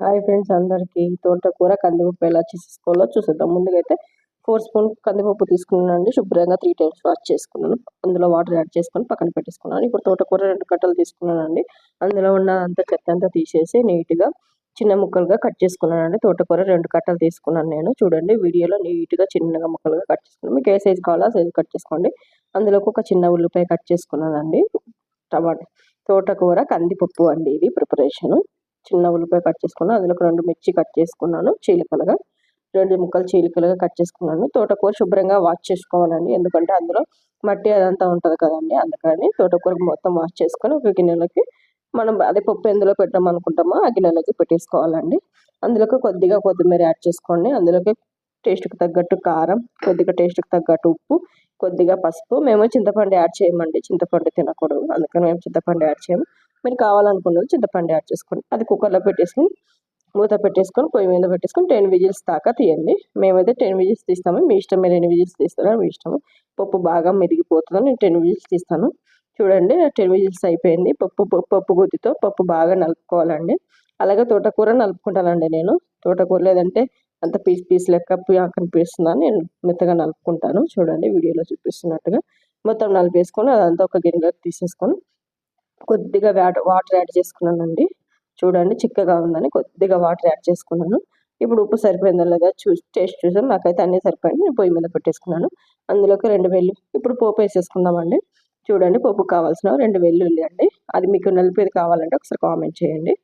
Hi friends, అందరికీ తోటకూర కందిపప్పు ఎలా చేసుకోవాలో చూసేద్దాం. ముందుగా అయితే 4 స్పూన్ కందిపప్పు తీసుకున్నానండి. శుభ్రంగా 3 టైమ్స్ వాష్ చేసుకున్నాను. అందులో వాటర్ యాడ్ చేసుకొని పక్కన పెట్టేసుకున్నాను. ఇప్పుడు తోటకూర 2 కట్టలు తీసుకున్నానండి. అందులో ఉన్న చెత్త అంతా తీసేసి నీట్గా చిన్న ముక్కలుగా కట్ చేసుకున్నానండి. తోటకూర 2 కట్టలు తీసుకున్నాను నేను. చూడండి వీడియోలో నీట్గా చిన్నగా ముక్కలుగా కట్ చేసుకున్నాను. మీకు ఏ సైజు కావాలో ఆ సైజు కట్ చేసుకోండి. అందులోకి ఒక చిన్న ఉల్లిపాయ కట్ చేసుకున్నానండి. తోటకూర కందిపప్పు అండి ఇది ప్రిపరేషను. చిన్న ఉల్లిపాయ కట్ చేసుకున్నాను. అందులో 2 మిర్చి కట్ చేసుకున్నాను చీలికలుగా. 2 ముక్కలు చీలికలుగా కట్ చేసుకున్నాను. తోటకూర శుభ్రంగా వాష్ చేసుకోవాలండి. ఎందుకంటే అందులో మట్టి అదంతా ఉంటుంది కదండి. అందుకని తోటకూర మొత్తం వాష్ చేసుకొని ఒక గిన్నెలోకి మనం అదే పప్పు ఎందులో పెట్టాం అనుకుంటామో ఆ గిన్నెలోకి పెట్టేసుకోవాలండి. అందులోకి కొద్దిగా కొత్తిమీర యాడ్ చేసుకోండి. అందులోకి టేస్ట్కి తగ్గట్టు కారం, కొద్దిగా టేస్ట్కి తగ్గట్టు ఉప్పు, కొద్దిగా పసుపు. మేము చింతపండు యాడ్ చేయమండి. చింతపండు తినకూడదు, అందుకని మేము చింతపండు యాడ్ చేయము. మీరు కావాలనుకున్నది చింతపండు యాడ్ చేసుకోండి. అది కుక్కర్లో పెట్టేసుకొని మూత పెట్టేసుకొని పొయ్యి మీద పెట్టేసుకొని 10 విజిల్స్ దాకా తీయండి. మేమైతే 10 విజిల్స్ తీస్తాము. మీ ఇష్టం, మీరు ఎన్ని విజిల్స్ తీస్తారో మీ ఇష్టము. పప్పు బాగా మెదిగిపోతుంది. నేను 10 విజిల్స్ తీస్తాను. చూడండి 10 విజిల్స్ అయిపోయింది. పప్పు గుత్తితో పప్పు బాగా నలుపుకోవాలండి. అలాగే తోటకూర నలుపుకుంటానండి నేను. తోటకూర లేదంటే అంత పీస్ లెక్క కనిపిస్తుందని నేను మెత్తగా నలుపుకుంటాను. చూడండి వీడియోలో చూపిస్తున్నట్టుగా మొత్తం నలిపేసుకొని అదంతా ఒక గిన్నెలోకి తీసేసుకొని కొద్దిగా వాటర్ యాడ్ చేసుకున్నానండి. చూడండి చిక్కగా ఉందని కొద్దిగా వాటర్ యాడ్ చేసుకున్నాను. ఇప్పుడు ఉప్పు సరిపోయిందో లేదా టేస్ట్ చూసాను. నాకైతే అన్నీ సరిపోయింది. నేను పొయ్యి మీద పెట్టేసుకున్నాను. అందులోకి 2 ఇప్పుడు పోపు వేసేసుకుందామండి. చూడండి పోపుకు కావాల్సిన 2 వెల్లుల్లి అండి. అది మీకు నలిపేది కావాలంటే ఒకసారి కామెంట్ చేయండి.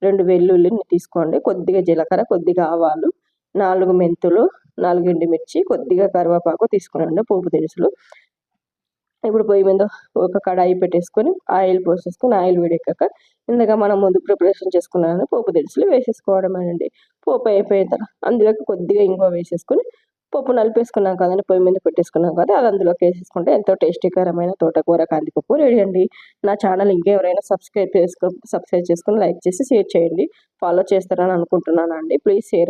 2 వెల్లుల్లిని తీసుకోండి. కొద్దిగా జీలకర్ర, కొద్దిగా ఆవాలు, 4 మెంతులు, 4 ఎండుమిర్చి, కొద్దిగా కరివేపాకు తీసుకున్నాను పోపు దినుసులు. ఇప్పుడు పొయ్యి మీద ఒక కడాయి పెట్టేసుకొని ఆయిల్ పోసేసుకొని ఆయిల్ వేడెక్కాక ఇందాక మనం ముందు ప్రిపరేషన్ చేసుకున్నాను పోపు దినుసులు వేసేసుకోవడమేనండి. పోపు అయిపోయిన తర్వాత అందులోకి కొద్దిగా ఇంగువ వేసేసుకొని పప్పు నలిపేసుకున్నాం కదండి, పొయ్యి మీద పెట్టేసుకున్నాం కదా, అది అందులోకి వేసేసుకుంటే ఎంతో టేస్టీకరమైన తోటకూర కందిపప్పు రెడీ అండి. నా ఛానల్ ఇంకెవరైనా సబ్స్క్రైబ్ చేసుకొని లైక్ చేసి షేర్ చేయండి. ఫాలో చేస్తారని అనుకుంటున్నాను అండి. ప్లీజ్ షేర్ అండి.